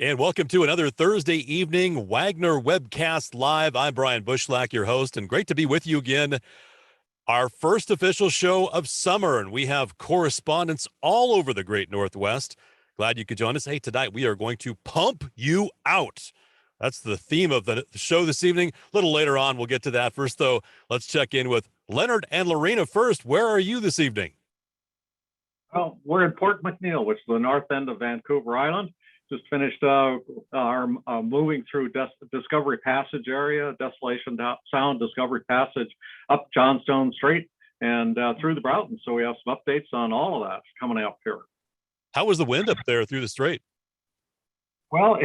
And welcome to another Thursday evening Wagner Webcast Live. I'm Brian Bushlack, your host, and great to be with you again. Our first official show of summer, and we have correspondents all over the great Northwest. Glad you could join us. Hey, tonight we are going to pump you out. That's the theme of the show this evening. A little later on, we'll get to that. First, though, let's check in with Leonard and Lorena first. Where are you this evening? Well, we're in Port McNeill, which is the north end of Vancouver Island. Just finished our moving through Discovery Passage area, Desolation Sound, Discovery Passage, up Johnstone Strait, and through the Broughton. So we have some updates on all of that coming up here. How was the wind up there through the strait? Well,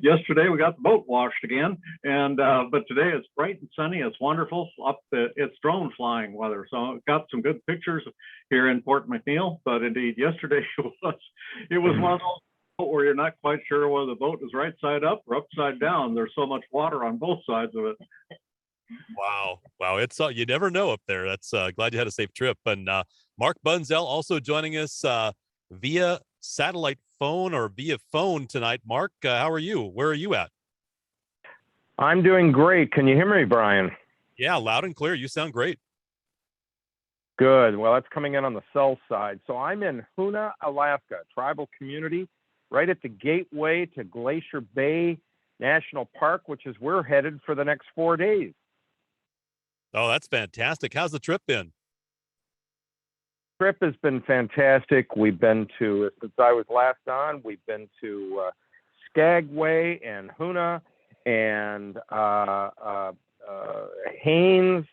yesterday we got the boat washed again, and but today it's bright and sunny. It's wonderful. It's drone flying weather, so got some good pictures here in Port McNeill. But indeed, yesterday it was one of those where you're not quite sure whether the boat is right side up or upside down. There's so much water on both sides of it. Wow. It's you never know up there. That's glad you had a safe trip. And Mark Bunzel also joining us via satellite phone or via phone tonight. Mark, how are you? Where are you at? I'm doing great. Can you hear me, Brian? Yeah, loud and clear. You sound great. Good. Well, that's coming in on the cell side. So I'm in Hoonah, Alaska, tribal community, right at the gateway to Glacier Bay National Park, which is we're headed for the next 4 days. Oh, that's fantastic. How's the trip been? Trip has been fantastic. We've been to, since I was last on, we've been to Skagway and Hoonah and Haines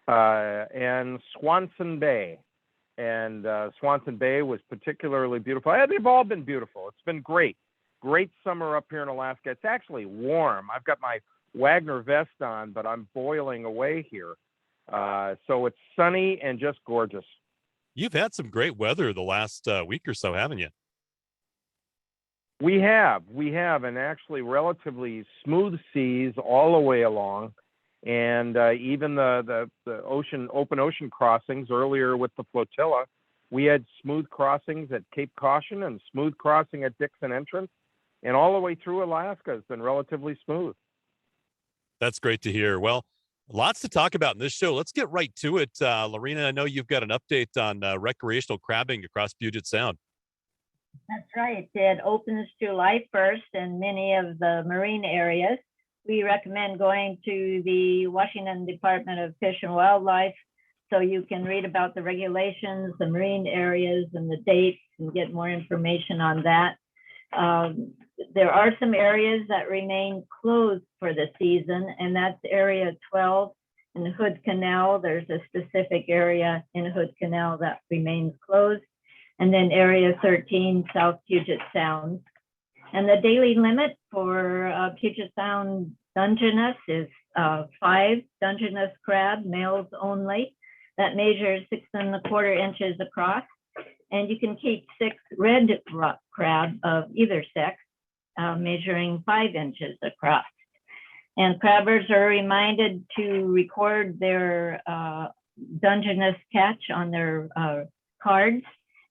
and Swanson Bay. And Swanson Bay was particularly beautiful. They've all been beautiful. It's been great. Great summer up here in Alaska. It's actually warm. I've got my Wagner vest on, but I'm boiling away here. So it's sunny and just gorgeous. You've had some great weather the last week or so, haven't you? We have, and actually relatively smooth seas all the way along. And even the open ocean crossings earlier with the flotilla, we had smooth crossings at Cape Caution and smooth crossing at Dixon Entrance, and all the way through Alaska has been relatively smooth. That's great to hear. Well, lots to talk about in this show. Let's get right to it. Lorena, I know you've got an update on recreational crabbing across Puget Sound. That's right. It opens July 1st in many of the marine areas. We recommend going to the Washington Department of Fish and Wildlife so you can read about the regulations, the marine areas, and the dates and get more information on that. There are some areas that remain closed for the season, and that's Area 12 in the Hood Canal. There's a specific area in Hood Canal that remains closed. And then Area 13, South Puget Sound. And the daily limit for Puget Sound Dungeness is 5 Dungeness crab, males only. That measures 6¼ inches across. And you can keep 6 red rock crab of either sex, measuring 5 inches across. And crabbers are reminded to record their Dungeness catch on their cards.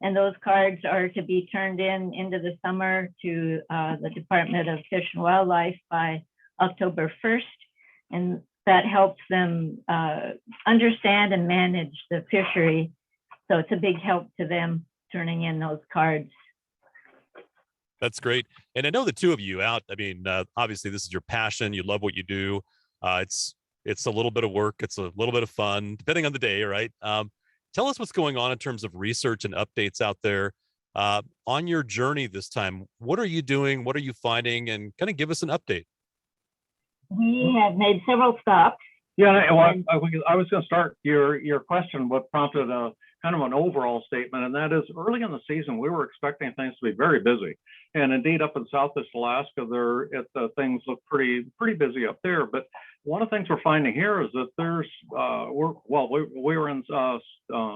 And those cards are to be turned into the summer to the Department of Fish and Wildlife by October 1st. And that helps them understand and manage the fishery. So it's a big help to them turning in those cards. That's great. And I know the two of you out. I mean, obviously this is your passion. You love what you do. It's a little bit of work. It's a little bit of fun, depending on the day, right? Tell us what's going on in terms of research and updates out there on your journey this time. What are you doing? What are you finding? And kind of give us an update. We have made several stops. Yeah, well, I was going to start your question. What prompted a kind of an overall statement, and that is early in the season we were expecting things to be very busy, and indeed up in Southeast Alaska, things look pretty busy up there. But one of the things we're finding here is that there's we were in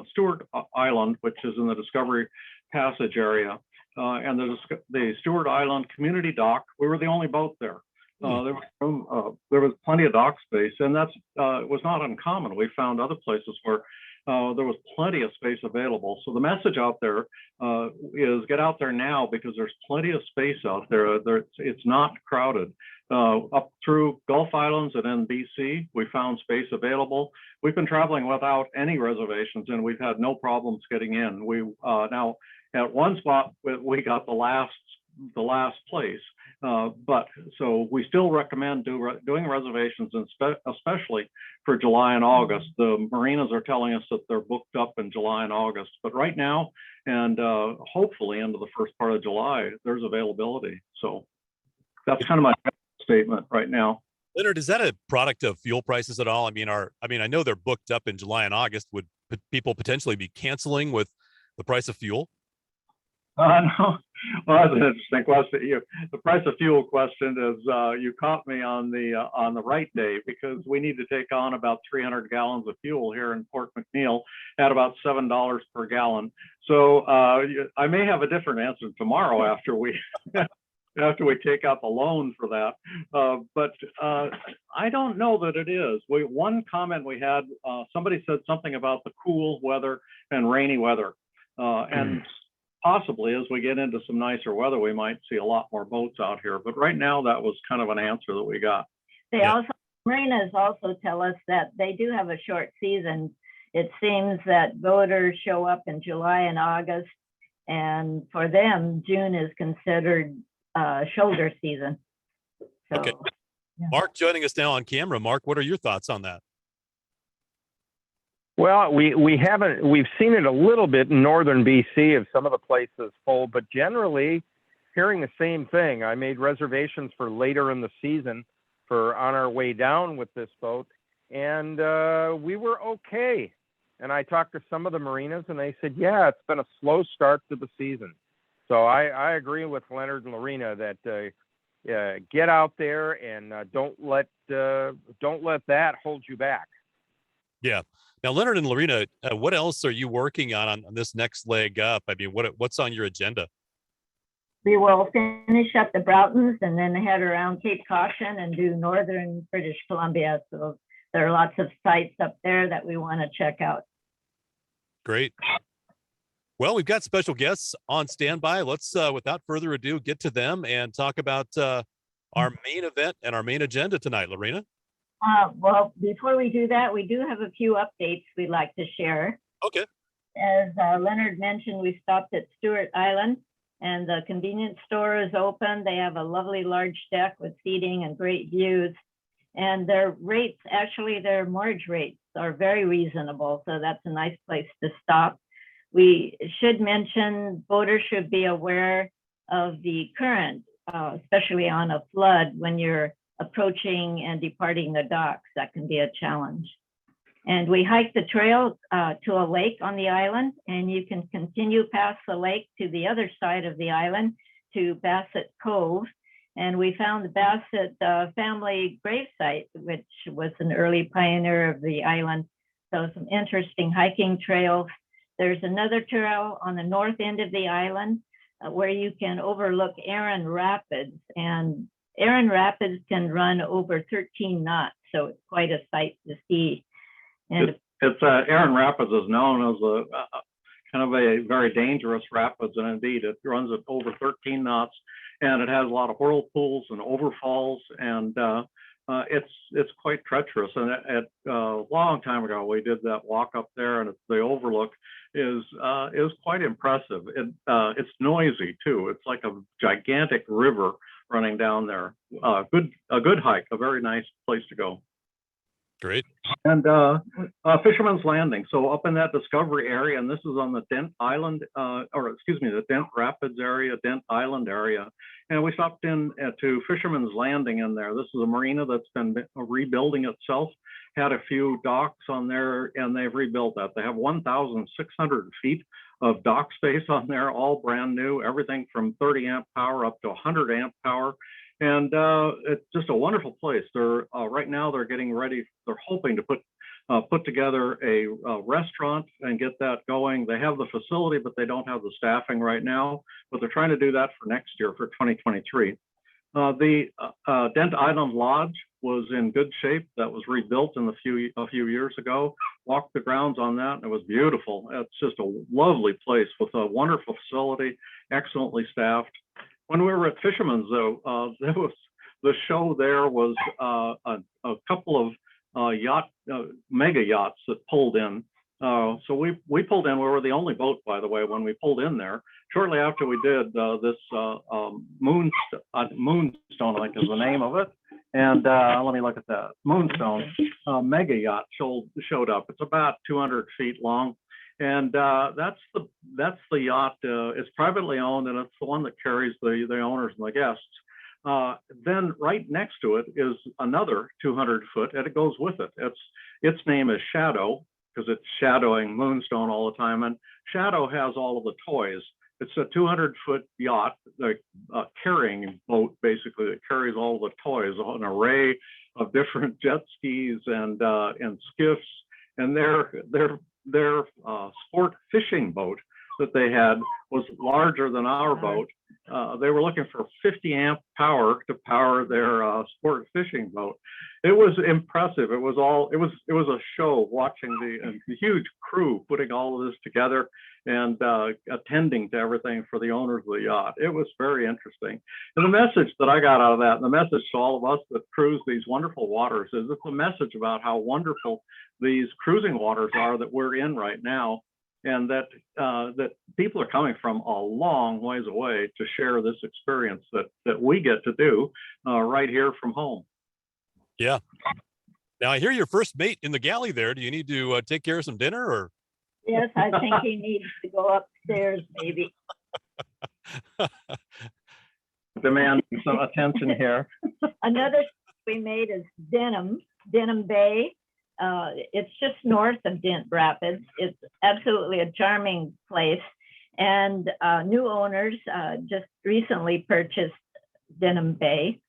Stewart Island, which is in the Discovery Passage area, and the Stewart Island Community Dock. We were the only boat there. There was plenty of dock space, and that's it was not uncommon. We found other places where there was plenty of space available. So the message out there is get out there now because there's plenty of space out there. It's not crowded. Up through Gulf Islands and then BC, we found space available. We've been traveling without any reservations and we've had no problems getting in. We now at one spot we got the last place, but so we still recommend doing reservations, and especially for July and August. The marinas are telling us that they're booked up in July and August, but right now and hopefully into the first part of July, there's availability. So that's kind of my statement right now. Leonard, is that a product of fuel prices at all? I mean, I know they're booked up in July and August. Would people potentially be canceling with the price of fuel? No. Well, that's an interesting question. The price of fuel question is you caught me on the right day, because we need to take on about 300 gallons of fuel here in Port McNeil at about $7 per gallon. So I may have a different answer tomorrow after we take out the loan for that. But I don't know that it is. One comment we had, somebody said something about the cool weather and rainy weather, and possibly as we get into some nicer weather, we might see a lot more boats out here. But right now, that was kind of an answer that we got. Marinas also tell us that they do have a short season. It seems that boaters show up in July and August, and for them, June is considered shoulder season. So, okay. Yeah. Mark joining us now on camera. Mark, what are your thoughts on that? Well, we've seen it a little bit in northern BC of some of the places full, but generally hearing the same thing. I made reservations for later in the season for on our way down with this boat, and we were okay. And I talked to some of the marinas and they said, yeah, it's been a slow start to the season. So I agree with Leonard and Lorena that get out there and don't let that hold you back. Yeah. Now, Leonard and Lorena, what else are you working on this next leg up? I mean, what's on your agenda? We will finish up the Broughtons and then head around Cape Caution and do northern British Columbia. So there are lots of sites up there that we want to check out. Great. Well, we've got special guests on standby. Let's, without further ado, get to them and talk about our main event and our main agenda tonight. Lorena? Well, before we do that, we do have a few updates we'd like to share. Okay. As Leonard mentioned, we stopped at Stewart Island and the convenience store is open. They have a lovely large deck with seating and great views. And their rates, actually their mortgage rates are very reasonable. So that's a nice place to stop. We should mention boaters should be aware of the current, especially on a flood when you're approaching and departing the docks. That can be a challenge. And we hiked the trail to a lake on the island, and you can continue past the lake to the other side of the island to Bassett Cove. And we found the Bassett family gravesite, which was an early pioneer of the island. So some interesting hiking trails. There's another trail on the north end of the island where you can overlook Erin Rapids, and Erin Rapids can run over 13 knots, so it's quite a sight to see. And Erin Rapids is known as a kind of a very dangerous rapids, and indeed it runs at over 13 knots, and it has a lot of whirlpools and overfalls, and it's quite treacherous. And a long time ago, we did that walk up there, and the overlook is quite impressive. It's noisy too. It's like a gigantic river running down there. A good hike, a very nice place to go. Great. And Fisherman's Landing. So up in that Discovery area, and this is on the Dent Island, the Dent Rapids area, Dent Island area. And we stopped in to Fisherman's Landing in there. This is a marina that's been rebuilding itself. Had a few docks on there, and they've rebuilt that. They have 1,600 feet of dock space on there, all brand new, everything from 30 amp power up to 100 amp power. And it's just a wonderful place. They're right now they're getting ready. They're hoping to put together a restaurant and get that going. They have the facility, but they don't have the staffing right now. But they're trying to do that for next year, for 2023. The Dent Island Lodge was in good shape. That was rebuilt a few years ago. Walked the grounds on that, and it was beautiful. It's just a lovely place with a wonderful facility, excellently staffed. When we were at Fisherman's, though, the show there was a couple of mega yachts that pulled in. So we pulled in. We were the only boat, by the way, when we pulled in there. Shortly after we did, this Moonstone, I think is the name of it. And let me look at that. Moonstone mega yacht showed up. It's about 200 feet long. And that's the yacht. It's privately owned, and it's the one that carries the owners and the guests. Then right next to it is another 200 foot, and it goes with it. Its name is Shadow, because it's shadowing Moonstone all the time. And Shadow has all of the toys. It's a 200-foot yacht, like carrying boat, basically, that carries all the toys, an array of different jet skis and skiffs. And their sport fishing boat that they had was larger than our boat. They were looking for 50 amp power to power their sport fishing boat. It was impressive. It was a show watching the huge crew putting all of this together and attending to everything for the owners of the yacht. It was very interesting. And the message that I got out of that, and the message to all of us that cruise these wonderful waters, is it's a message about how wonderful these cruising waters are that we're in right now, and that people are coming from a long ways away to share this experience that we get to do right here from home. Yeah. Now I hear your first mate in the galley there. Do you need to take care of some dinner, or? Yes, I think he needs to go upstairs, maybe. Demanding some attention here. Another we made is Denham Bay. It's just north of Dent Rapids. It's absolutely a charming place. And new owners just recently purchased Denham Bay.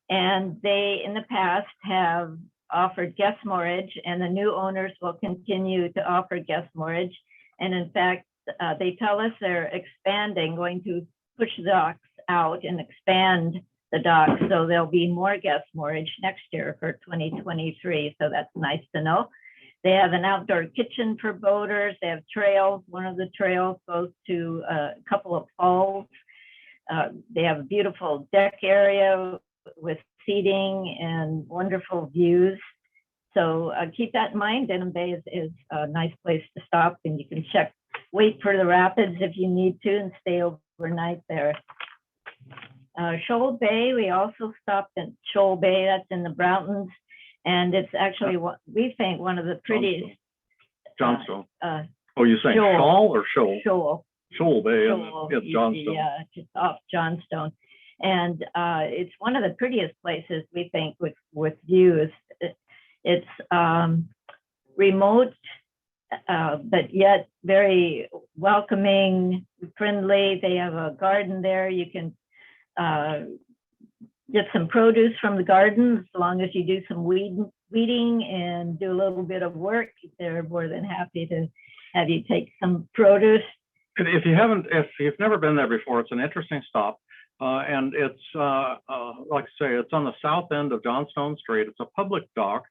And they, in the past, have offered guest moorage, and the new owners will continue to offer guest moorage. And in fact, they tell us they're expanding, going to push the docks out and expand the docks. So there'll be more guest moorage next year for 2023. So that's nice to know. They have an outdoor kitchen for boaters. They have trails. One of the trails goes to a couple of falls. They have a beautiful deck area with seating and wonderful views. So keep that in mind. Denham Bay is a nice place to stop, and you can wait for the rapids if you need to, and stay overnight there. Shoal Bay, we also stopped at Shoal Bay. That's in the Broughtons, and it's actually what we think one of the prettiest. Johnstone. Oh, you're saying Shoal or Shoal? Shoal. Shoal Bay, Shoal, it's Johnstone. Yeah, just off Johnstone. And it's one of the prettiest places, we think, with views. It's remote, but yet very welcoming, friendly. They have a garden there. You can get some produce from the garden as long as you do some weeding and do a little bit of work. They're more than happy to have you take some produce. If you've never been there before, it's an interesting stop. And it's, like I say, it's on the south end of Johnstone Street. It's a public dock.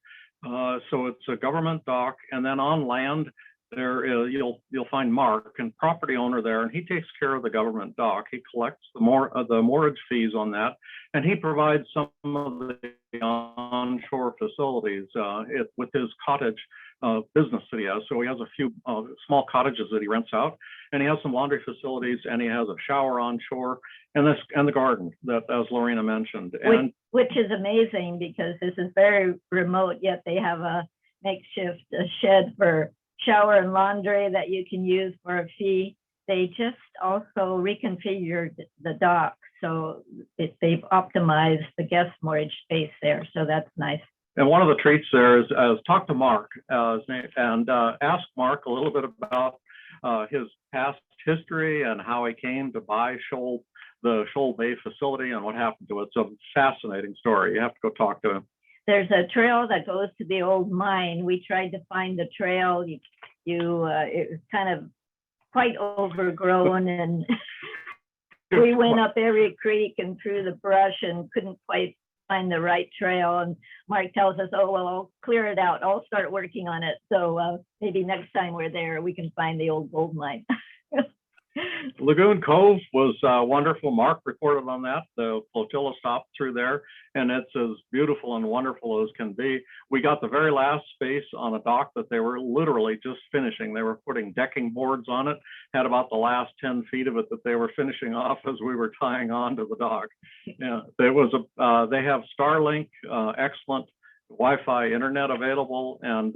So it's a government dock. And then on land, there you'll find Mark, and property owner there, and he takes care of the government dock. He collects the moorage fees on that, and he provides some of the onshore facilities with his cottage business that he has. So he has a few small cottages that he rents out, and he has some laundry facilities, and he has a shower on shore, and the garden that, as Lorena mentioned. Which is amazing, because this is very remote, yet they have a makeshift shed for shower and laundry that you can use for a fee. They just also reconfigured the dock, so they've optimized the guest moorage space there. So that's nice. And one of the treats there is talk to Mark and ask Mark a little bit about his past history and how he came to buy the Shoal Bay facility and what happened to it. It's a fascinating story. You have to go talk to him. There's a trail that goes to the old mine. We tried to find the trail. It was kind of quite overgrown, and We went up every creek and through the brush and couldn't quite find the right trail. And Mark tells us, oh, well, I'll clear it out. I'll start working on it. So maybe next time we're there, we can find the old gold mine. Lagoon Cove was wonderful. Mark reported on that. The flotilla stopped through there, and it's as beautiful and wonderful as can be. We got the very last space on a dock that they were literally just finishing. They were putting decking boards on it, had about the last 10 feet of it that they were finishing off as we were tying on to the dock. Yeah, there was they have Starlink, excellent Wi-Fi internet available, and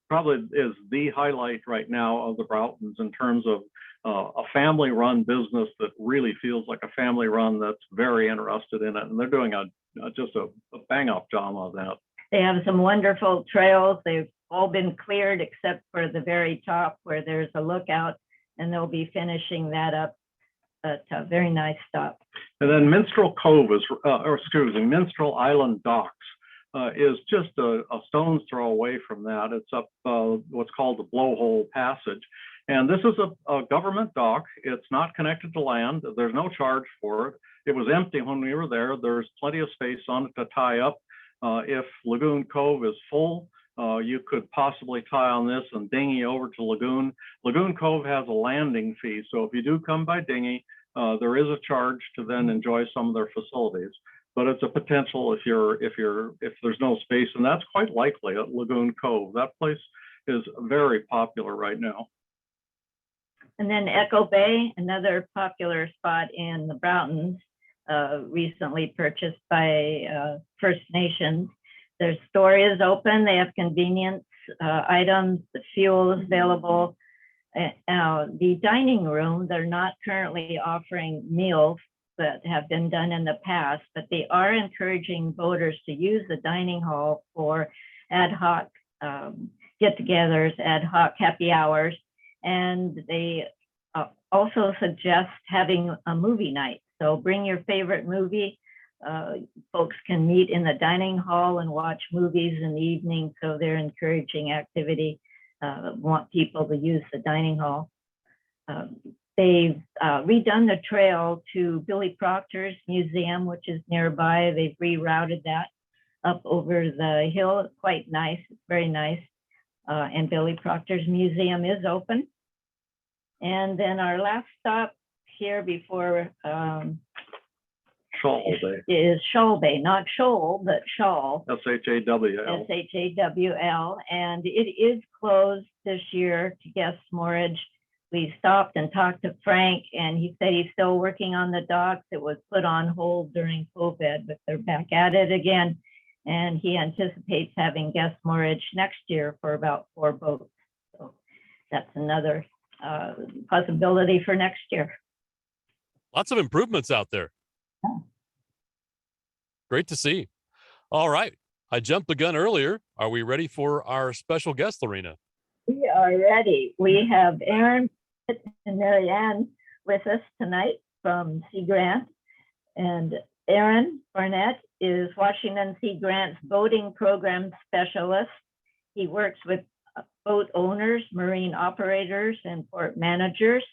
probably is the highlight right now of the Broughtons in terms of a family-run business that really feels like a family run that's very interested in it, and they're doing just a bang-up job on that. They have some wonderful trails. They've all been cleared except for the very top where there's a lookout, and they'll be finishing that up. But a very nice stop. And then Minstrel Cove is, Minstrel Island Docks is just a stone's throw away from that. It's up what's called the Blowhole Passage. And this is a government dock. It's not connected to land. There's no charge for it. It was empty when we were there. There's plenty of space on it to tie up. If Lagoon Cove is full, you could possibly tie on this and dinghy over to Lagoon. Lagoon Cove has a landing fee. So if you do come by dinghy, there is a charge to then enjoy some of their facilities. But it's a potential if there's no space, and that's quite likely at Lagoon Cove. That place is very popular right now. And then Echo Bay, another popular spot in the Broughtons, recently purchased by First Nations. Their store is open. They have convenience items. The fuel is available. The dining room, they're not currently offering meals that have been done in the past, but they are encouraging boaters to use the dining hall for ad hoc get-togethers, ad hoc happy hours. And they also suggest having a movie night. So bring your favorite movie. Folks can meet in the dining hall and watch movies in the evening. So they're encouraging activity, want people to use the dining hall. They've redone the trail to Billy Proctor's museum, which is nearby. They've rerouted that up over the hill. It's quite nice, it's very nice. And Billy Proctor's museum is open. And then our last stop here before Shawl Bay is Shawl Bay, not Shoal, but Shawl. S-H-A-W-L. S-H-A-W-L. And it is closed this year to guest moorage. We stopped and talked to Frank, and he said he's still working on the docks. It was put on hold during COVID, but they're back at it again. And he anticipates having guest moorage next year for about 4 boats. So that's another possibility for next year. Lots of improvements out there. Yeah. Great to see. All right. I jumped the gun earlier. Are we ready for our special guest, Lorena? We are ready. We have Aaron and MaryAnn with us tonight from Sea Grant. And Aaron Barnett is Washington Sea Grant's boating program specialist. He works with boat owners, marine operators, and port managers.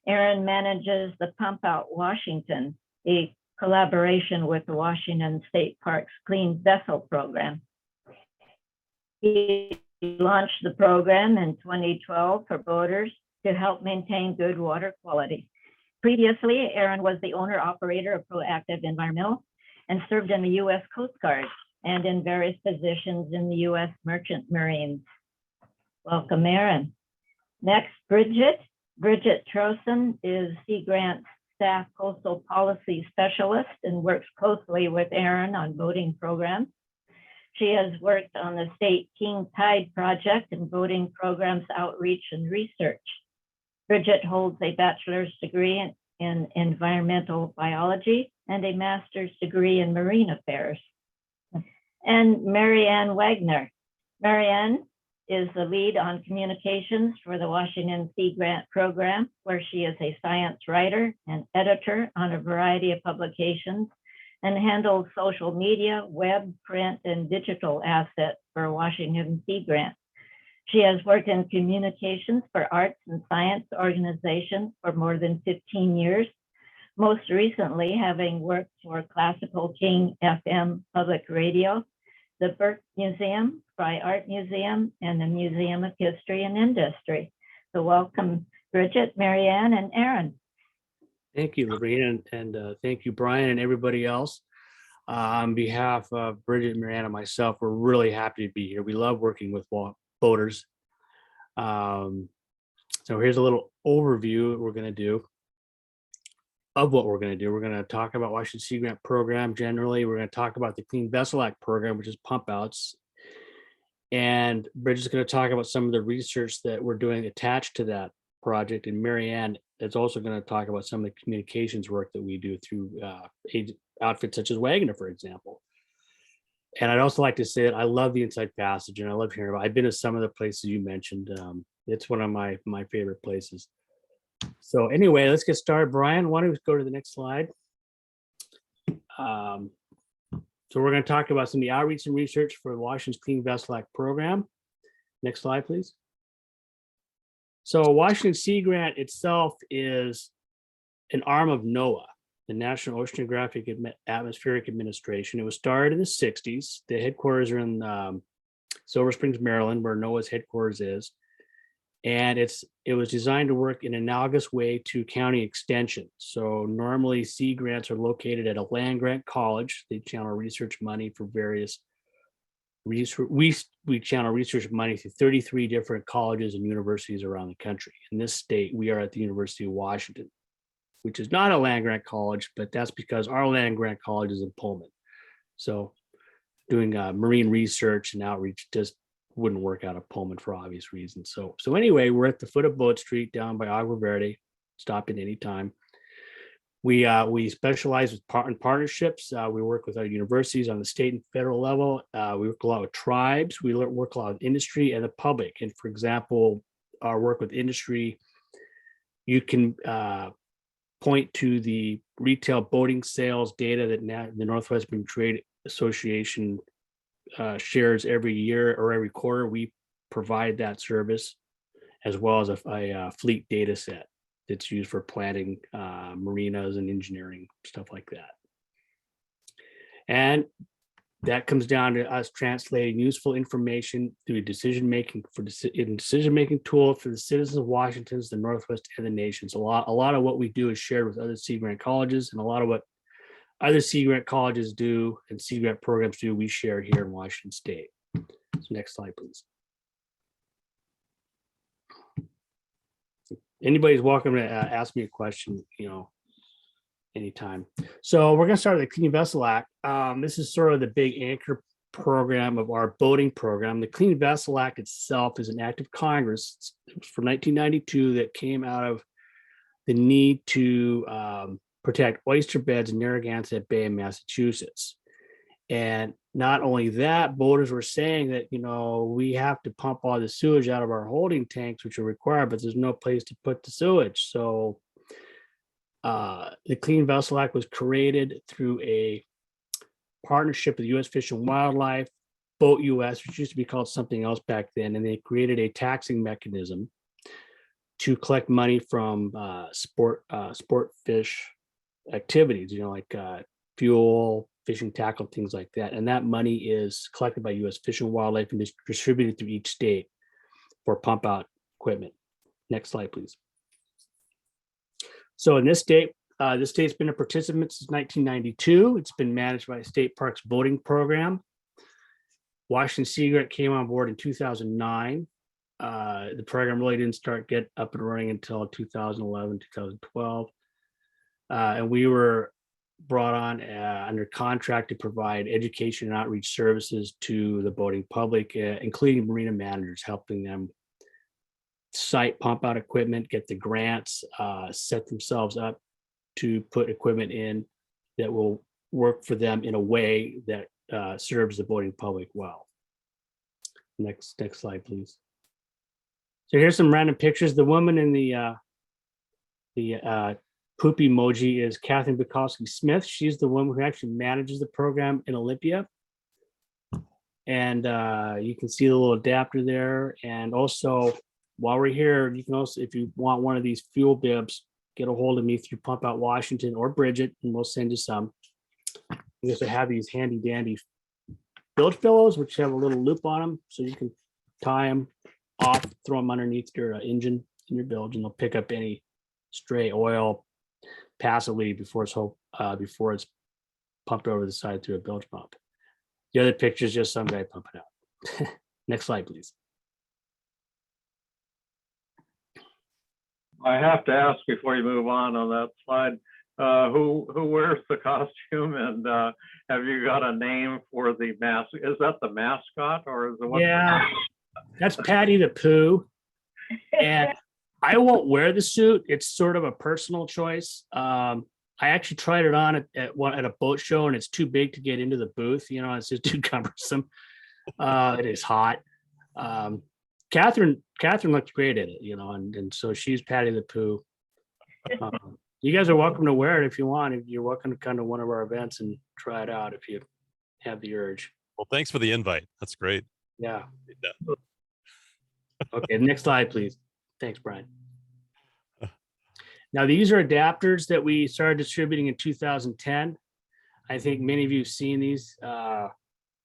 Aaron manages the Pumpout Washington, a collaboration with the Washington State Parks Clean Vessel Program. He launched the program in 2012 for boaters to help maintain good water quality. Previously, Aaron was the owner-operator of Proactive Environmental and served in the U.S. Coast Guard and in various positions in the U.S. Merchant Marines. Welcome, Aaron. Next, Bridget. Bridget Trosin is Sea Grant's staff coastal policy specialist and works closely with Aaron on boating programs. She has worked on the state King Tide project and boating programs outreach and research. Bridget holds a bachelor's degree in environmental biology and a master's degree in marine affairs. And MaryAnn Wagner. MaryAnn is the lead on communications for the Washington Sea Grant program, where she is a science writer and editor on a variety of publications and handles social media, web, print, and digital assets for Washington Sea Grant. She has worked in communications for arts and science organizations for more than 15 years, most recently having worked for Classical King FM Public Radio, the Burke Museum, Fry Art Museum, and the Museum of History and Industry. So welcome, Bridget, MaryAnn, and Aaron. Thank you, Lorena, and thank you, Brian, and everybody else. On behalf of Bridget, MaryAnn, and myself, we're really happy to be here. We love working with boaters. So here's a little overview we're going to do of what we're going to do. We're going to talk about Washington Sea Grant program generally. We're going to talk about the Clean Vessel Act program, which is pump outs. And Bridget's going to talk about some of the research that we're doing attached to that project. And MaryAnn is also going to talk about some of the communications work that we do through outfits such as Waggoner, for example. And I'd also like to say that I love the Inside Passage, and I love hearing about. I've been to some of the places you mentioned. It's one of my favorite places. So anyway, let's get started. Brian, why don't we go to the next slide? So we're going to talk about some of the outreach and research for Washington's Clean Vessel Act program. Next slide, please. So Washington Sea Grant itself is an arm of NOAA, the National Oceanographic Atmospheric Administration. It was started in the 60s. The headquarters are in Silver Springs, Maryland, where NOAA's headquarters is. And it was designed to work in an analogous way to county extension. So normally sea grants are located at a land grant college. They channel research money for various research. We channel research money through 33 different colleges and universities around the country. In this state, we are at the University of Washington, which is not a land grant college, but that's because our land grant college is in Pullman. So doing marine research and outreach just wouldn't work out of Pullman for obvious reasons. So anyway, we're at the foot of Boat Street down by Agua Verde. Stop in any time. We specialize in partnerships. We work with our universities on the state and federal level. We work a lot with tribes. We work a lot with industry and the public. And for example, our work with industry, you can point to the retail boating sales data that the Northwest Marine Trade Association shares every year or every quarter. We provide that service, as well as a fleet data set that's used for planning marinas and engineering, stuff like that. And that comes down to us translating useful information through decision-making tool for the citizens of Washington, the Northwest, and the nations. A lot of what we do is shared with other Sea Grant colleges, and a lot of what other Sea Grant colleges do and Sea Grant programs do, we share here in Washington State. So next slide, please. Anybody's welcome to ask me a question, anytime. So we're going to start with the Clean Vessel Act. This is sort of the big anchor program of our boating program. The Clean Vessel Act itself is an act of Congress for 1992 that came out of the need to protect oyster beds in Narragansett Bay in Massachusetts. And not only that, boaters were saying that, we have to pump all the sewage out of our holding tanks, which are required, but there's no place to put the sewage. So the Clean Vessel Act was created through a partnership with U.S. Fish and Wildlife, Boat US, which used to be called something else back then, and they created a taxing mechanism to collect money from sport fish activities, like fuel, fishing tackle, things like that. And that money is collected by U.S. Fish and Wildlife and distributed through each state for pump out equipment. Next slide, please. So in this state's been a participant since 1992. It's been managed by the State Parks Boating Program. Washington Sea Grant came on board in 2009. The program really didn't get up and running until 2011, 2012. And we were brought on under contract to provide education and outreach services to the boating public, including marina managers, helping them site pump out equipment, get the grants, set themselves up to put equipment in that will work for them in a way that serves the boating public well. Next slide, please. So here's some random pictures. The woman in the poop emoji is Catherine Bukowski Smith. She's the woman who actually manages the program in Olympia. And you can see the little adapter there. And also, while we're here, you can also, if you want one of these fuel bibs, get a hold of me through Pump Out Washington or Bridget, and we'll send you some. We also have these handy dandy bilge pillows, which have a little loop on them, so you can tie them off, throw them underneath your engine in your bilge, and they'll pick up any stray oil passively before it's pumped over the side through a bilge pump. The other picture is just some guy pumping out. Next slide, please. I have to ask before you move on that slide, who wears the costume, and have you got a name for the mask? Is that the mascot, or is it what? Yeah, that's Patty the Pooh. And I won't wear the suit. It's sort of a personal choice. I actually tried it on at a boat show, and it's too big to get into the booth. You know, it's just too cumbersome. It is hot. Catherine looked great at it, you know, and so she's Patty the Pooh. You guys are welcome to wear it if you want. If you're welcome to come to one of our events and try it out if you have the urge. Well, thanks for the invite. That's great. Yeah. Okay, next slide, please. Thanks, Brian. Now, these are adapters that we started distributing in 2010. I think many of you have seen these.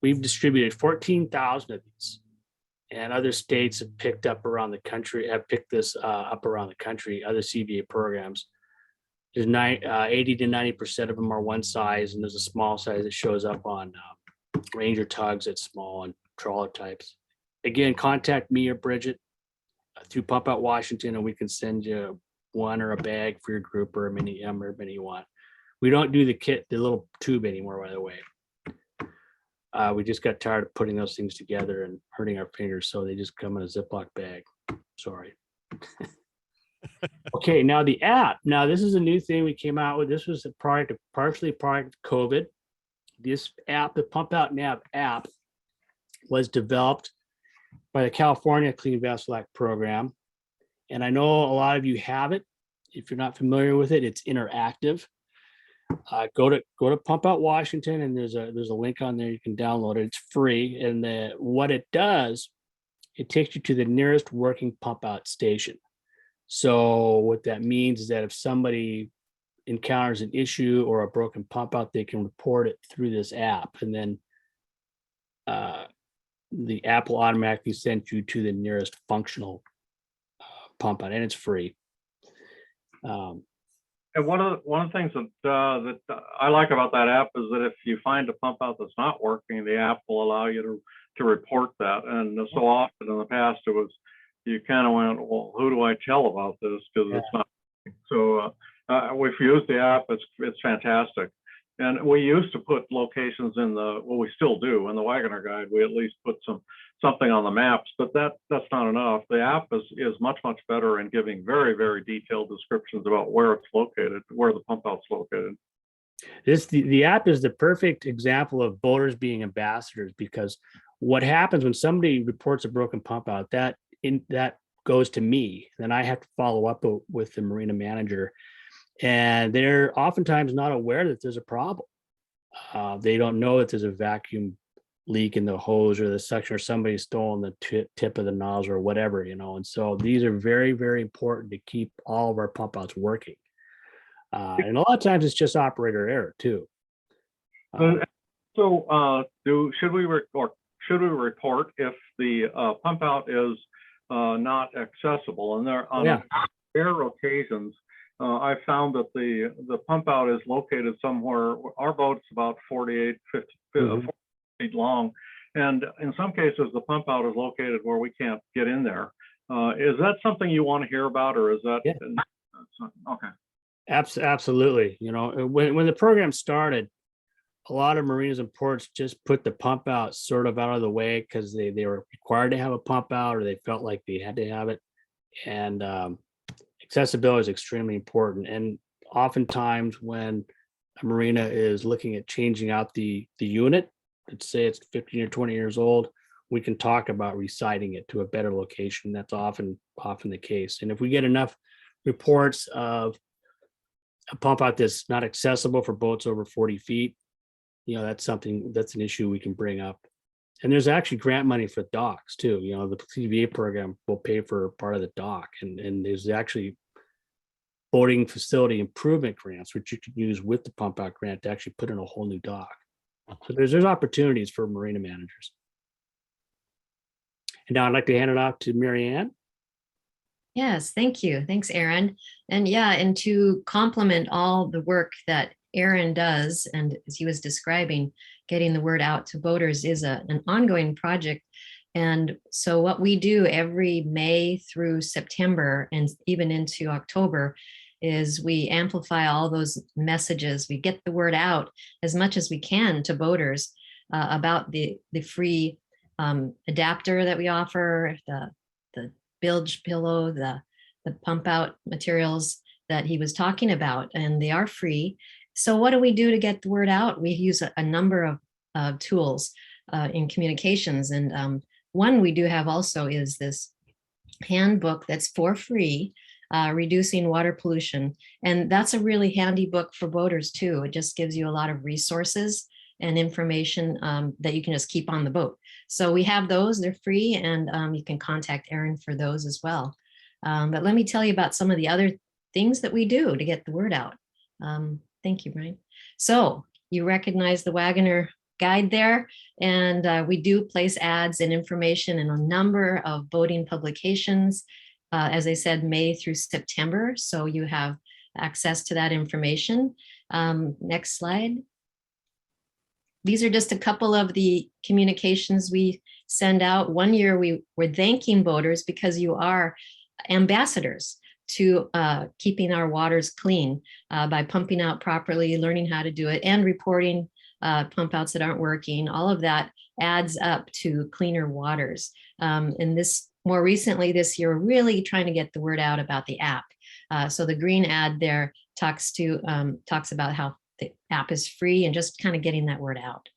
We've distributed 14,000 of these, and other states have picked this up around the country. Other CVA programs. There's 80 to 90% of them are one size, and there's a small size that shows up on Ranger tugs that's small and trawler types. Again, contact me or Bridget through Pump Out Washington, and we can send you one or a bag for your group or a mini M or mini you want. We don't do the little tube anymore, by the way. We just got tired of putting those things together and hurting our fingers, so they just come in a Ziploc bag. Sorry. Okay, now the app. Now this is a new thing we came out with. This was partially a product of COVID. This app, the Pump Out Nav app, was developed by the California Clean Vessel Act program. And I know a lot of you have it. If you're not familiar with it, it's interactive. Go to Pump Out Washington, and there's a link on there. You can download it. It's free. And what it does, it takes you to the nearest working pump out station. So what that means is that if somebody encounters an issue or a broken pump out, they can report it through this app, and then the app will automatically send you to the nearest functional pump out, and it's free. And one of the things that I like about that app is that if you find a pump out that's not working, the app will allow you to report that. And so often in the past, it was you kind of went, well, who do I tell about this? Because it's not. So if you use the app, it's fantastic. And we used to put locations in we still do in the Waggoner guide. We at least put something on the maps, but that's not enough. The app is much better in giving very, very detailed descriptions about where it's located, where the pump out's located. The app is the perfect example of boaters being ambassadors, because what happens when somebody reports a broken pump out, that goes to me, then I have to follow up with the marina manager. And they're oftentimes not aware that there's a problem. They don't know that there's a vacuum leak in the hose or the suction, or somebody's stolen the tip of the nozzle or whatever, you know. And so these are very, very important to keep all of our pump outs working. And a lot of times it's just operator error too. Should we report if the pump out is not accessible? And there on rare occasions, I found that the pump out is located somewhere. Our boat's about 48, 50 feet long. And in some cases, the pump out is located where we can't get in there. Is that something you want to hear about, or is that? Yeah. Okay. Absolutely. You know, when the program started, a lot of marinas and ports just put the pump out sort of out of the way because they were required to have a pump out, or they felt like they had to have it. And accessibility is extremely important. And oftentimes when a marina is looking at changing out the unit, let's say it's 15 or 20 years old, we can talk about resiting it to a better location. That's often the case. And if we get enough reports of a pump out that's not accessible for boats over 40 feet, you know, that's an issue we can bring up. And there's actually grant money for docks too. You know, the CVA program will pay for part of the dock, and there's actually boating facility improvement grants, which you could use with the pump out grant to actually put in a whole new dock. So there's opportunities for marina managers. And now I'd like to hand it off to MaryAnn. Yes, thank you. Thanks, Aaron. And yeah, and to complement all the work that Aaron does, and as he was describing, getting the word out to boaters is an ongoing project. And so what we do every May through September and even into October is we amplify all those messages. We get the word out as much as we can to boaters about the free adapter that we offer, the bilge pillow, the pump out materials that he was talking about, and they are free. So what do we do to get the word out? We use a number of tools in communications. And one we do have also is this handbook that's for free, Reducing Water Pollution. And that's a really handy book for boaters too. It just gives you a lot of resources and information that you can just keep on the boat. So we have those, they're free, and you can contact Aaron for those as well. But let me tell you about some of the other things that we do to get the word out. Thank you, Brian. So you recognize the Waggoner guide there, and we do place ads and information in a number of boating publications, as I said, May through September. So you have access to that information. Next slide. These are just a couple of the communications we send out. One year we were thanking boaters because you are ambassadors to keeping our waters clean by pumping out properly, learning how to do it, and reporting pump outs that aren't working. All of that adds up to cleaner waters. And this more recently this year, we're really trying to get the word out about the app. So the green ad there talks about how the app is free and just kind of getting that word out.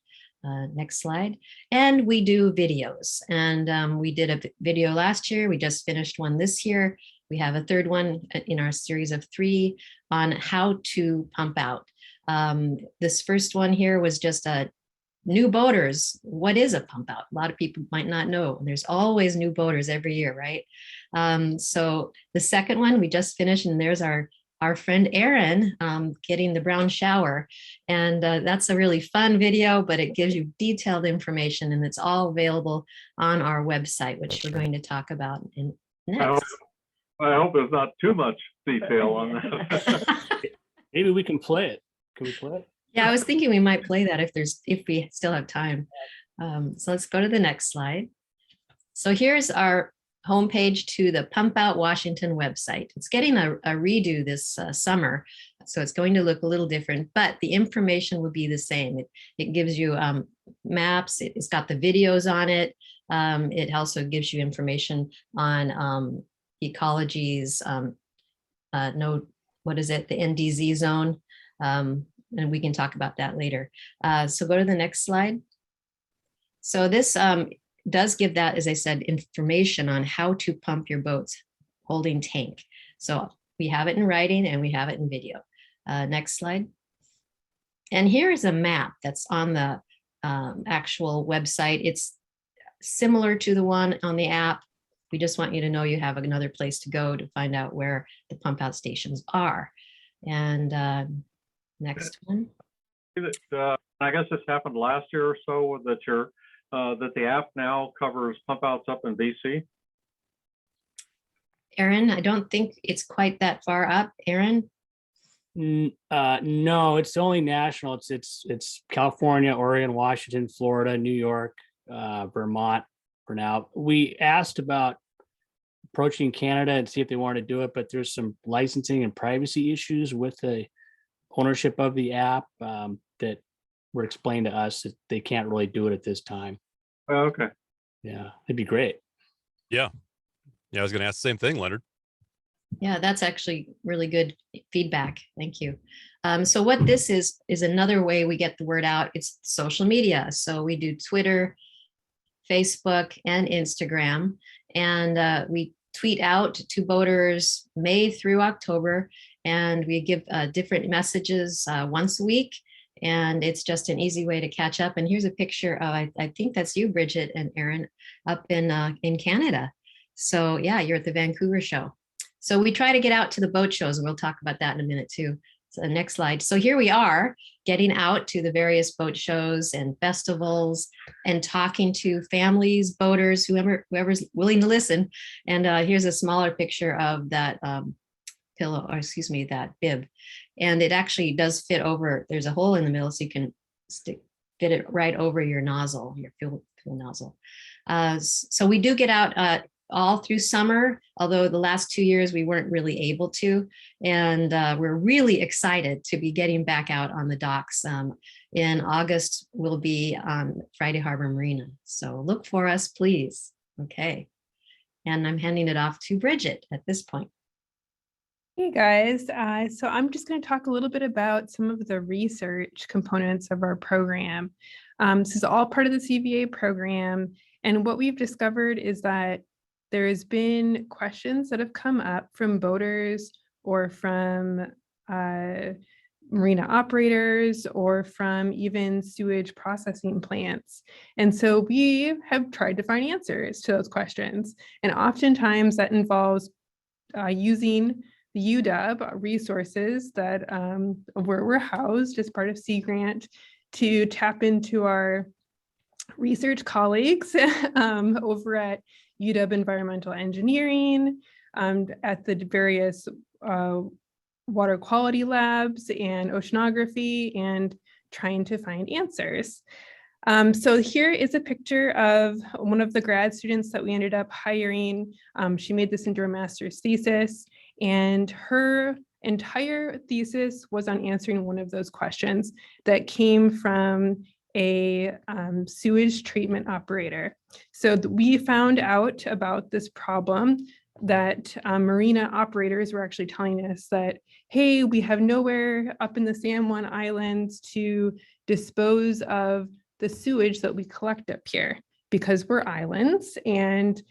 Next slide. And we do videos, and we did a video last year. We just finished one this year. We have a third one in our series of 3 on how to pump out. This first one here was just new boaters. What is a pump out? A lot of people might not know. There's always new boaters every year, right? So the second one we just finished, and there's our friend Aaron getting the brown shower. And that's a really fun video, but it gives you detailed information, and it's all available on our website, which we're going to talk about in next. I hope there's not too much detail on that. Maybe we can play it. Can we play it? Yeah, I was thinking we might play that if we still have time. So let's go to the next slide. So here's our homepage to the Pump Out Washington website. It's getting a redo this summer, so it's going to look a little different, but the information will be the same. It gives you maps, it's got the videos on it. It also gives you information on ecologies, what is it, the NDZ zone, and we can talk about that later. So go to the next slide. So this does give that, as I said, information on how to pump your boat's holding tank. So we have it in writing and we have it in video. Next slide. And here is a map that's on the actual website. It's similar to the one on the app. We just want you to know you have another place to go to find out where the pump out stations are. And next one. I guess this happened last year or so that the app now covers pump outs up in BC. Aaron, I don't think it's quite that far up. Aaron? No, it's only national. It's California, Oregon, Washington, Florida, New York, Vermont for now. We asked about approaching Canada and see if they want to do it, but there's some licensing and privacy issues with the ownership of the app that were explained to us that they can't really do it at this time. Oh, okay. Yeah, it'd be great. Yeah, I was going to ask the same thing, Leonard. Yeah, that's actually really good feedback. Thank you. So what this is another way we get the word out. It's social media. So we do Twitter, Facebook, and Instagram, and we tweet out to boaters May through October, and we give different messages once a week. And it's just an easy way to catch up. And here's a picture of, I think that's you, Bridget and Aaron, up in Canada. So yeah, you're at the Vancouver show. So we try to get out to the boat shows, and we'll talk about that in a minute too. So the next slide. So here we are getting out to the various boat shows and festivals and talking to families, boaters, whoever's willing to listen. And here's a smaller picture of that pillow, or excuse me, that bib. And it actually does fit over. There's a hole in the middle, so you can fit it right over your nozzle, your fuel nozzle. So we do get out all through summer, although the last 2 years we weren't really able to. And we're really excited to be getting back out on the docks. In August, we'll be on Friday Harbor Marina. So look for us, please. Okay. And I'm handing it off to Bridget at this point. Hey guys, so I'm just going to talk a little bit about some of the research components of our program. This is all part of the CVA program, and what we've discovered is that there has been questions that have come up from boaters or from marina operators or from even sewage processing plants. And so we have tried to find answers to those questions, and oftentimes that involves using the UW resources that where we're housed as part of Sea Grant to tap into our research colleagues over at UW Environmental Engineering, at the various water quality labs and oceanography, and trying to find answers. So here is a picture of one of the grad students that we ended up hiring. She made this into her master's thesis, and her entire thesis was on answering one of those questions that came from a sewage treatment operator. So we found out about this problem that marina operators were actually telling us that, hey, we have nowhere up in the San Juan Islands to dispose of the sewage that we collect up here because we're islands, and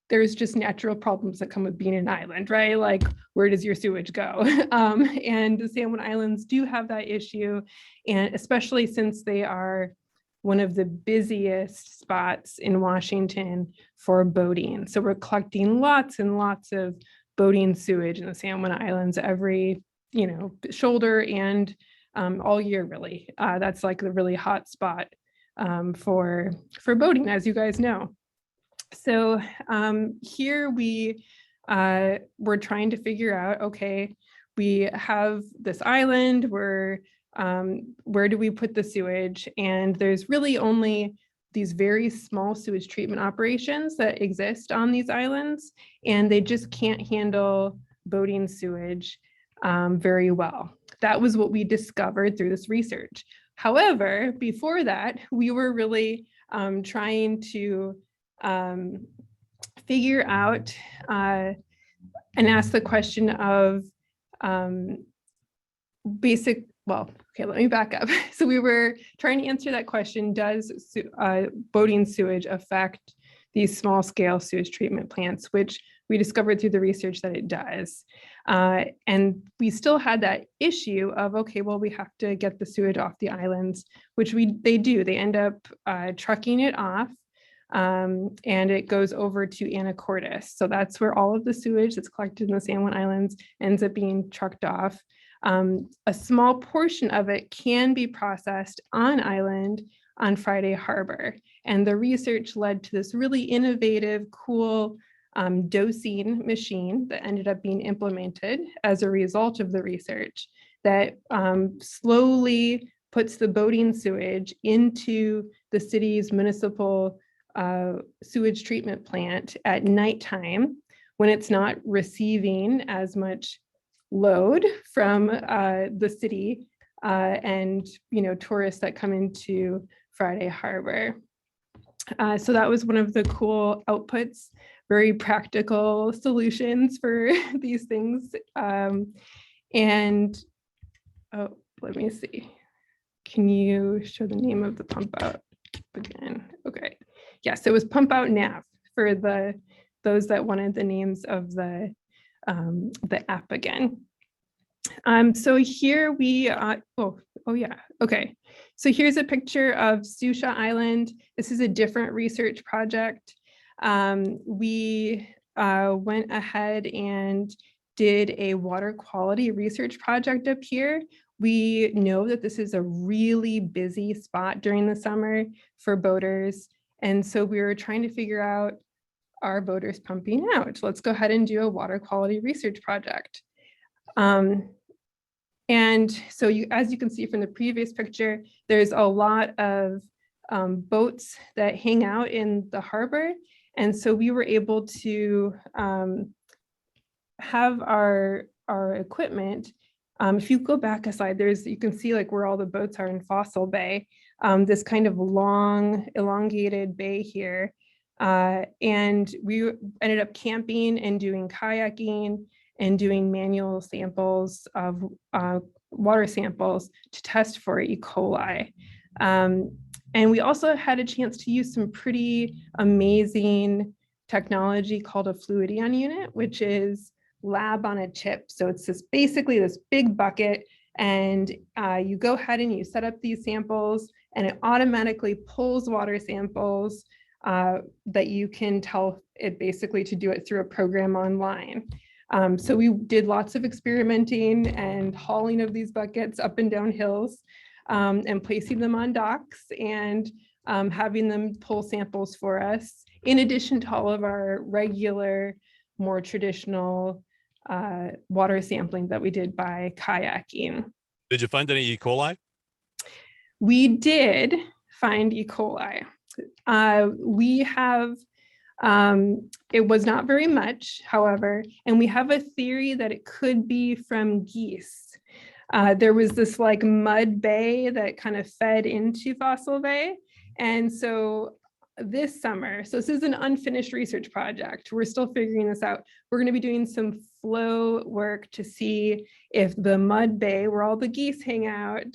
there's just natural problems that come with being an island, right? Like, where does your sewage go? And the San Juan Islands do have that issue, and especially since they are one of the busiest spots in Washington for boating. So we're collecting lots and lots of boating sewage in the San Juan Islands every, shoulder and all year, really. That's like the really hot spot for boating, as you guys know. So here we're trying to figure out, okay, we have this island, where do we put the sewage? And there's really only these very small sewage treatment operations that exist on these islands, and they just can't handle boating sewage very well. That was what we discovered through this research. However, before that, we were really trying to figure out and ask the question of let me back up. So we were trying to answer that question: does boating sewage affect these small scale sewage treatment plants, which we discovered through the research that it does. And we still had that issue of, okay, well, we have to get the sewage off the islands, which they do. They end up trucking it off, and it goes over to Anacortes. So that's where all of the sewage that's collected in the San Juan Islands ends up being trucked off. A small portion of it can be processed on island on Friday Harbor. And the research led to this really innovative, cool dosing machine that ended up being implemented as a result of the research that slowly puts the boating sewage into the city's municipal sewage treatment plant at nighttime when it's not receiving as much load from the city and tourists that come into Friday Harbor. So that was one of the cool outputs, very practical solutions for these things. And let me see. Can you show the name of the pump out again? Okay. Yes, it was Pump Out Nav for those that wanted the names of the app again. So here we okay. So here's a picture of Susha Island. This is a different research project. We went ahead and did a water quality research project up here. We know that this is a really busy spot during the summer for boaters. And so we were trying to figure out, are boaters pumping out? Let's go ahead and do a water quality research project. And so as you can see from the previous picture, there's a lot of boats that hang out in the harbor. And so we were able to have our equipment. If you go back a slide, you can see like where all the boats are in Fossil Bay, this kind of long elongated bay here. And we ended up camping and doing kayaking and doing manual samples of water samples to test for E. coli. And we also had a chance to use some pretty amazing technology called a Fluidion unit, which is lab on a chip. So it's basically this big bucket, and you go ahead and you set up these samples, and it automatically pulls water samples that you can tell it basically to do it through a program online. So we did lots of experimenting and hauling of these buckets up and down hills, and placing them on docks and having them pull samples for us, in addition to all of our regular, more traditional water sampling that we did by kayaking. Did you find any E. coli? We did find E. coli. We have, it was not very much, however, and we have a theory that it could be from geese. There was this like mud bay that kind of fed into Fossil Bay. And so this summer, so this is an unfinished research project. We're still figuring this out. We're going to be doing some flow work to see if the mud bay where all the geese hang out,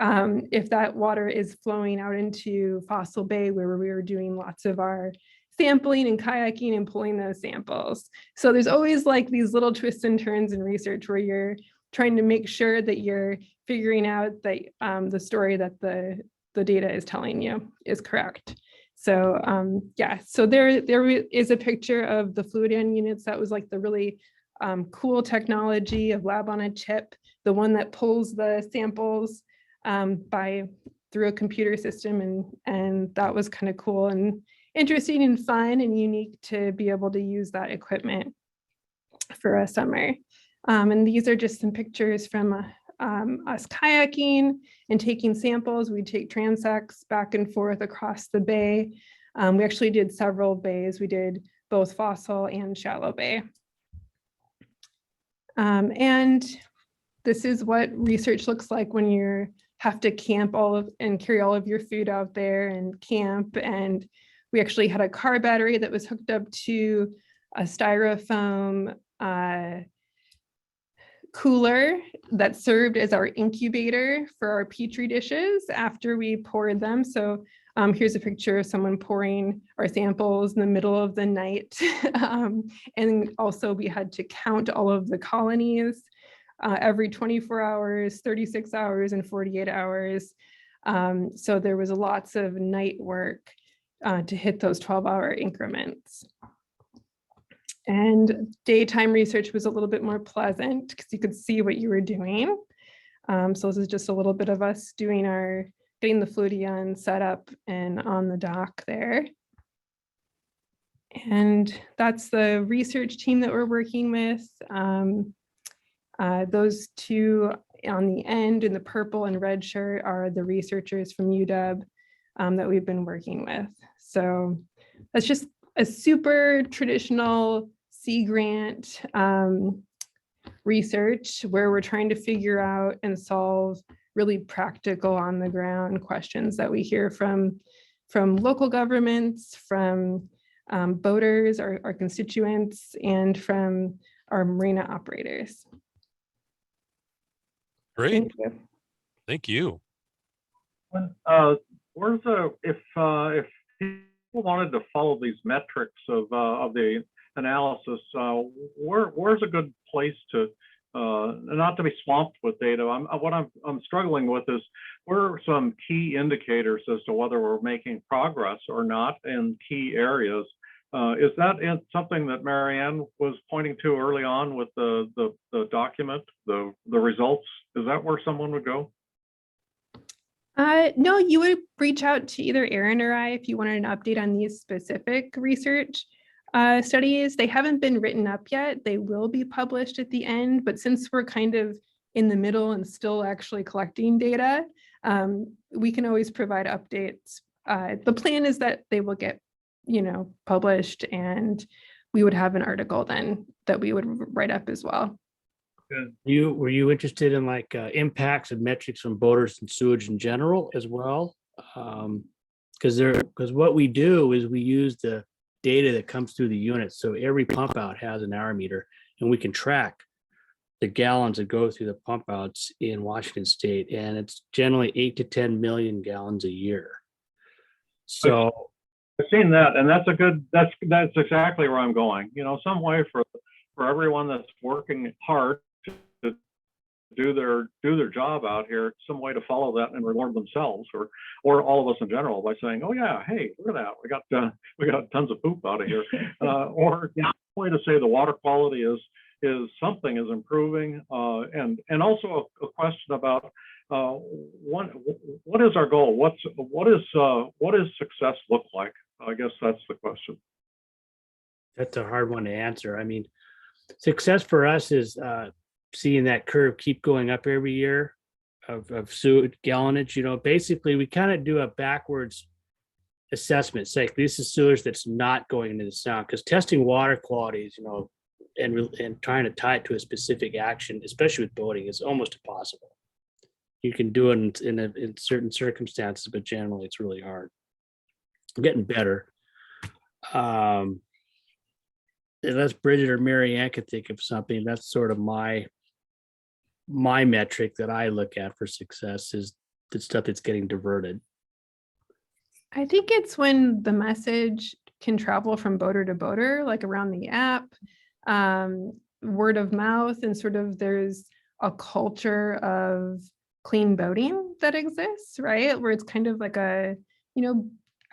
if that water is flowing out into Fossil Bay, where we were doing lots of our sampling and kayaking and pulling those samples. So there's always like these little twists and turns in research where you're trying to make sure that you're figuring out that the story that the data is telling you is correct. So yeah, so there is a picture of the Fluidion units. That was like the really cool technology of lab on a chip, the one that pulls the samples through a computer system, and that was kind of cool and interesting and fun and unique to be able to use that equipment for a summer. And these are just some pictures from us kayaking and taking samples. We take transects back and forth across the bay. We actually did several bays. We did both Fossil and Shallow Bay. And this is what research looks like when you have to camp and carry all of your food out there and camp. And we actually had a car battery that was hooked up to a styrofoam cooler that served as our incubator for our Petri dishes after we poured them. So here's a picture of someone pouring our samples in the middle of the night. And also we had to count all of the colonies every 24 hours, 36 hours, and 48 hours. So there was lots of night work to hit those 12-hour increments. And daytime research was a little bit more pleasant because you could see what you were doing. So this is just a little bit of us getting the Fluidion set up and on the dock there. And that's the research team that we're working with. Those two on the end in the purple and red shirt are the researchers from UW that we've been working with. So that's just a super traditional Sea Grant research where we're trying to figure out and solve really practical on the ground questions that we hear from local governments, from boaters, our constituents, and from our marina operators. Great. Thank you. Thank you. If people wanted to follow these metrics of the analysis, where's a good place to not to be swamped with data? What I'm struggling with is where are some key indicators as to whether we're making progress or not in key areas. Is that something that MaryAnn was pointing to early on with the document, the results? Is that where someone would go? No, you would reach out to either Aaron or I if you wanted an update on these specific research studies. They haven't been written up yet. They will be published at the end, but since we're kind of in the middle and still actually collecting data, we can always provide updates. The plan is that they will get, published, and we would have an article then that we would write up as well. Were you interested in like impacts and metrics from boaters and sewage in general as well? Because what we do is we use the data that comes through the unit. So every pump out has an hour meter, and we can track the gallons that go through the pump outs in Washington State, and it's generally 8 to 10 million gallons a year. So I've seen that, and that's exactly where I'm going. Some way for everyone that's working hard to do their job out here, some way to follow that and reward themselves, or all of us in general, by saying, "Oh yeah, hey, look at that, we got tons of poop out of here," or way to say the water quality is something is improving, and also a question about what is our goal? What is success look like? I guess that's the question. that's a hard one to answer. I mean, success for us is seeing that curve keep going up every year of sewage gallonage. Basically we kind of do a backwards assessment. Say this is sewage that's not going into the sound, because testing water qualities, and trying to tie it to a specific action, especially with boating, is almost impossible. You can do it in certain circumstances, but generally it's really hard. I'm getting better. Unless Bridget or MaryAnn could think of something, that's sort of my metric that I look at for success, is the stuff that's getting diverted. I think it's when the message can travel from boater to boater, like around the app, word of mouth, and sort of there's a culture of clean boating that exists, right? Where it's kind of like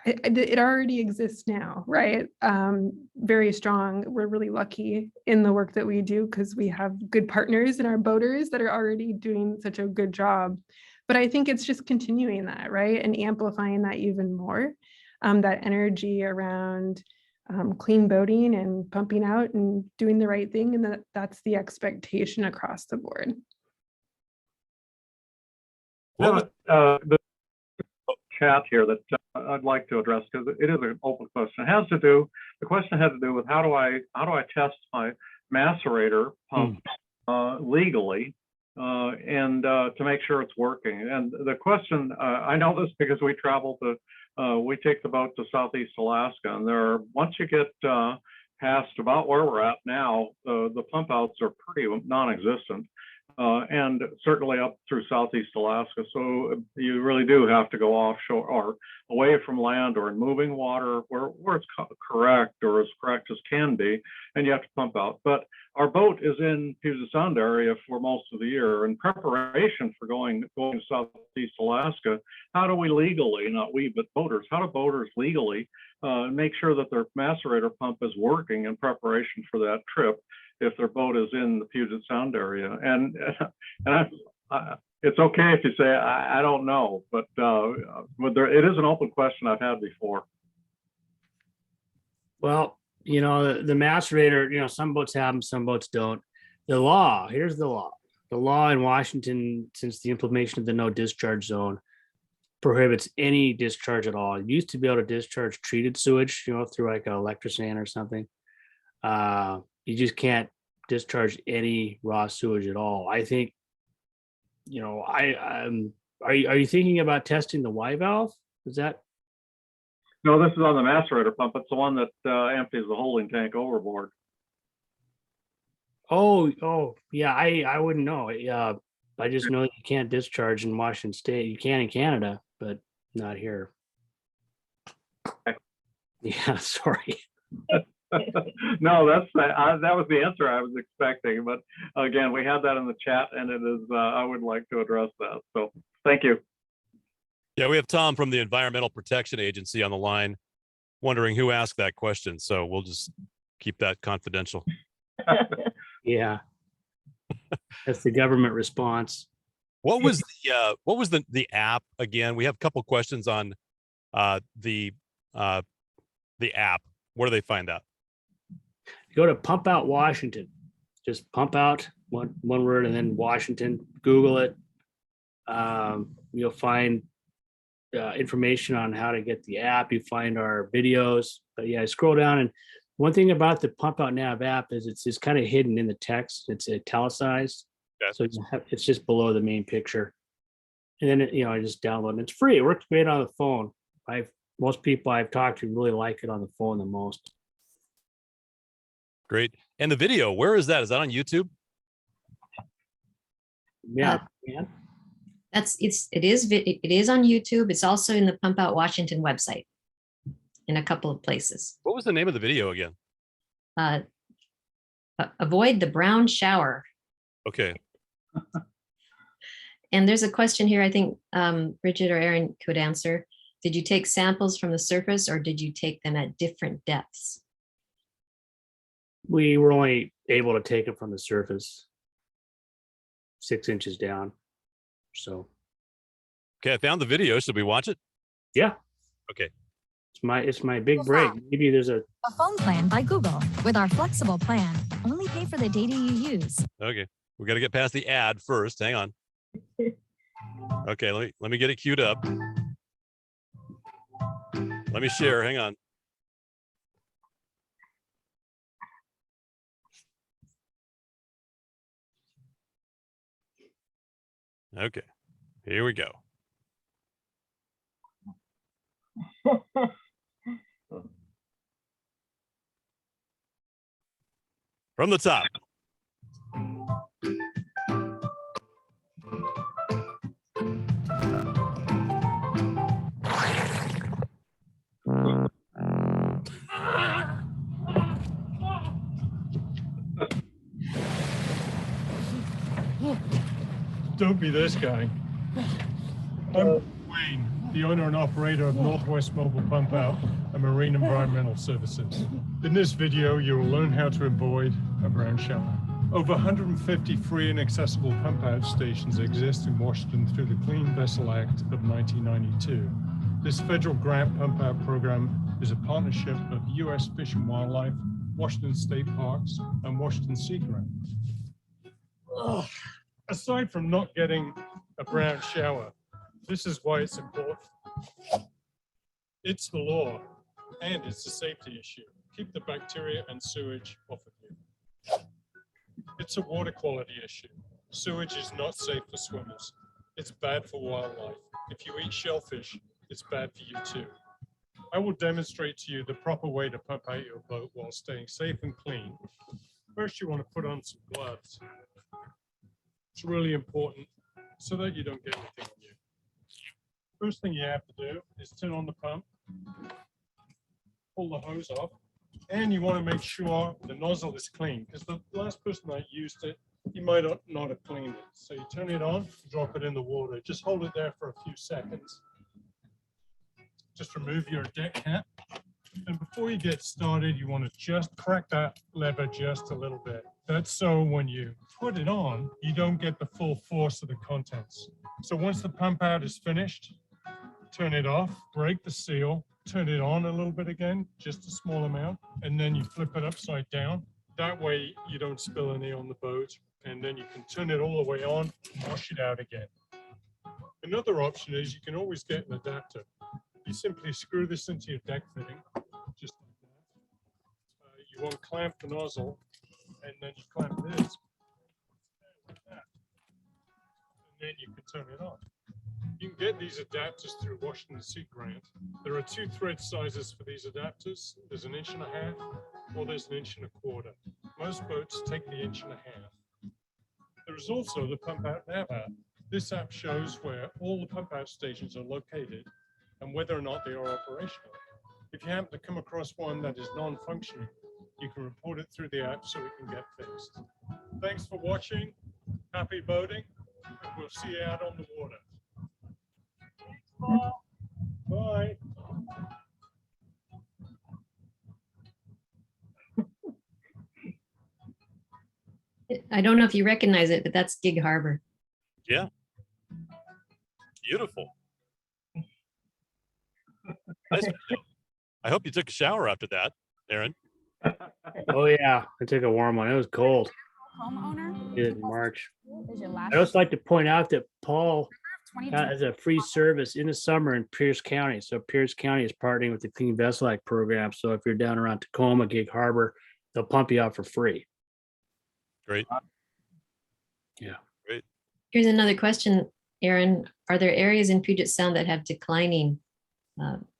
it already exists now, right? Very strong. We're really lucky in the work that we do because we have good partners in our boaters that are already doing such a good job. But I think it's just continuing that, right? And amplifying that even more, that energy around clean boating and pumping out and doing the right thing. And that's the expectation across the board. The chat here that I'd like to address, because it is an open question. The question had to do with how do I test my macerator pump legally, and to make sure it's working. And the question, I know this because we take the boat to Southeast Alaska, and once you get past about where we're at now, the pump outs are pretty non-existent. And certainly up through Southeast Alaska. So you really do have to go offshore or away from land, or in moving water where it's correct, or as correct as can be, and you have to pump out. But our boat is in Puget Sound area for most of the year. In preparation for going to Southeast Alaska, how do we legally, not we, but boaters, how do boaters legally make sure that their macerator pump is working in preparation for that trip, if their boat is in the Puget Sound area? And it's okay if you say, I don't know, but it is an open question I've had before. Well, the macerator, some boats have them, some boats don't. Here's the law. The law in Washington, since the implementation of the no discharge zone, prohibits any discharge at all. You used to be able to discharge treated sewage, through like an electrosand or something. You just can't discharge any raw sewage at all. I think, are you thinking about testing the Y valve? Is that? No, this is on the macerator pump. It's the one that empties the holding tank overboard. Oh, yeah. I wouldn't know. I just know that you can't discharge in Washington State. You can in Canada, but not here. Yeah, sorry. No, that was the answer I was expecting. But again, we had that in the chat, and it is. I would like to address that. So thank you. Yeah, we have Tom from the Environmental Protection Agency on the line. wondering who asked that question. So we'll just keep that confidential. Yeah. That's the government response. What was the app again? We have a couple questions on the app. Where do they find that? Go to Pump Out Washington. Just pump out one word and then Washington. Google it. You'll find information on how to get the app. You find our videos. But yeah, scroll down, and one thing about the Pump Out Nav app is it's kind of hidden in the text. It's italicized, so it's just below the main picture. And then I just download it. It's free. It works great on the phone. Most people I've talked to really like it on the phone the most. Great. And the video, where is that? Is that on YouTube? Yeah. It is on YouTube. It's also in the Pump Out Washington website in a couple of places. What was the name of the video again? Avoid the brown shower. Okay. And there's a question here I think Bridget or Aaron could answer. Did you take samples from the surface or did you take them at different depths? We were only able to take it from the surface, 6 inches down. So. Okay, I found the video. Should we watch it? Yeah. Okay. It's my big break. Maybe there's a phone plan by Google. With our flexible plan, only pay for the data you use. Okay, we got to get past the ad first. Hang on. Okay, let me get it queued up. Let me share. Hang on. Okay, here we go. From the top. Don't be this guy. I'm Wayne, the owner and operator of Northwest Mobile Pump Out and Marine Environmental Services. In this video, you will learn how to avoid a brown shower. Over 150 free and accessible pump out stations exist in Washington through the Clean Vessel Act of 1992. This federal grant pump out program is a partnership of U.S. Fish and Wildlife, Washington State Parks, and Washington Sea Grant. Aside from not getting a brown shower, this is why it's important. It's the law, and it's a safety issue. Keep the bacteria and sewage off of you. It's a water quality issue. Sewage is not safe for swimmers. It's bad for wildlife. If you eat shellfish, it's bad for you too. I will demonstrate to you the proper way to pump out your boat while staying safe and clean. First, you want to put on some gloves. It's really important so that you don't get anything on you. First thing you have to do is turn on the pump, pull the hose off, and you want to make sure the nozzle is clean because the last person that used it, he might not have cleaned it. So you turn it on, drop it in the water. Just hold it there for a few seconds. Just remove your deck cap. And before you get started, you want to just crack that lever just a little bit. That's so when you put it on, you don't get the full force of the contents. So once the pump out is finished, turn it off, break the seal, turn it on a little bit again, just a small amount, and then you flip it upside down. That way you don't spill any on the boat, and then you can turn it all the way on, wash it out again. Another option is you can always get an adapter. You simply screw this into your deck fitting, just like that. You unclamp the nozzle, and then you clamp this, like that. And then you can turn it on. You can get these adapters through Washington Sea Grant. There are 2 thread sizes for these adapters. There's 1.5 inches or there's 1.25 inches. Most boats take the 1.5 inches. There is also the Pump Out Nav app. This app shows where all the pump out stations are located and whether or not they are operational. If you happen to come across one that is non-functioning, you can report it through the app so it can get fixed. Thanks for watching. Happy boating, and we'll see you out on the water. Bye. I don't know if you recognize it, but that's Gig Harbor. Yeah. Beautiful. Nice video. I hope you took a shower after that, Aaron. Oh yeah, I took a warm one. It was cold. Homeowner. Did it in March. Is your last I also like to point out that Paul 2020. has a free service in the summer in Pierce County. So Pierce County is partnering with the Clean Vessel Act program. So if you're down around Tacoma, Gig Harbor, they'll pump you out for free. Great. Yeah. Great. Here's another question, Aaron. Are there areas in Puget Sound that have declining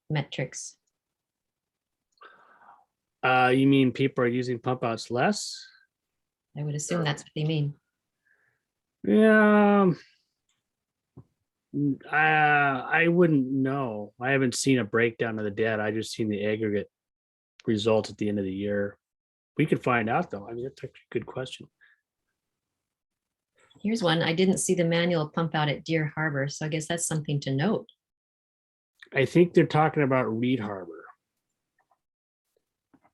metrics? You mean people are using pump outs less? I would assume that's what they mean. Yeah. I wouldn't know. I haven't seen a breakdown of the data. I just seen the aggregate results at the end of the year. We could find out though. I mean, that's actually a good question. Here's one. I didn't see the manual pump out at Deer Harbor, so I guess that's something to note. I think they're talking about Reed Harbor.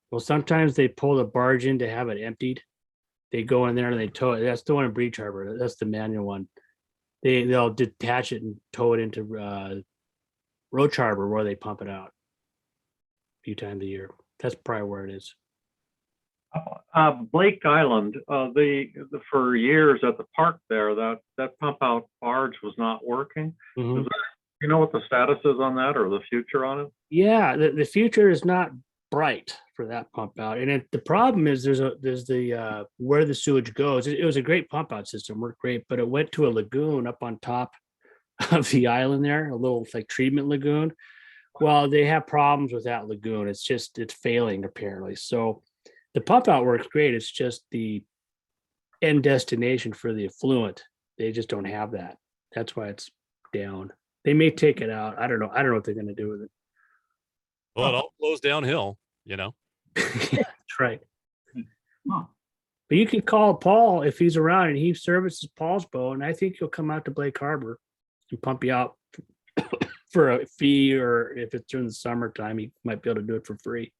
Well, sometimes they pull the barge in to have it emptied. They go in there and they tow it. That's the one in Breach Harbor. That's the manual one. They'll detach it and tow it into Roach Harbor where they pump it out a few times a year. That's probably where it is. Blake Island, for years at the park there, that pump out barge was not working. Mhm. You know what the status is on that or the future on it? Yeah, the future is not bright for that pump out, and the problem is there's the where the sewage goes. It was a great pump out system, worked great, but it went to a lagoon up on top of the island there, a little like treatment lagoon. Well, they have problems with that lagoon. It's failing apparently. So the pump out works great. It's just the end destination for the effluent. They just don't have that. That's why it's down. They may take it out. I don't know. I don't know what they're going to do with it. Well, it all flows downhill, you know. That's right. Huh. But you can call Paul if he's around and he services Paul's boat, and I think he'll come out to Blake Harbor and pump you out for a fee, or if it's during the summertime, he might be able to do it for free.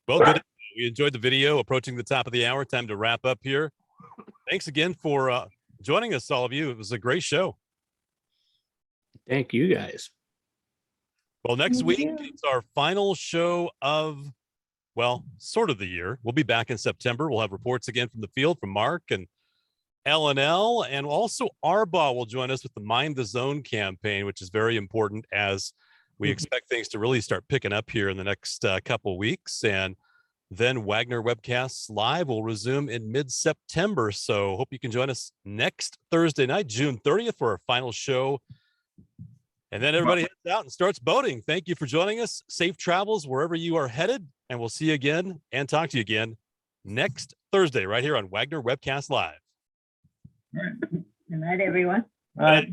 Well, good. We enjoyed the video. Approaching the top of the hour. Time to wrap up here. Thanks again for joining us, all of you. It was a great show. Thank you guys. Well, next week it's our final show of, well, sort of the year. We'll be back in September. We'll have reports again from the field from Mark and L&L, and also Arbaugh will join us with the Mind the Zone campaign, which is very important as we expect things to really start picking up here in the next couple of weeks. And then Wagner Webcasts Live will resume in mid-September. So hope you can join us next Thursday night, June 30th, for our final show. And then everybody heads out and starts boating. Thank you for joining us. Safe travels wherever you are headed. And we'll see you again and talk to you again next Thursday right here on Wagner Webcast Live. Good night, everyone. All right.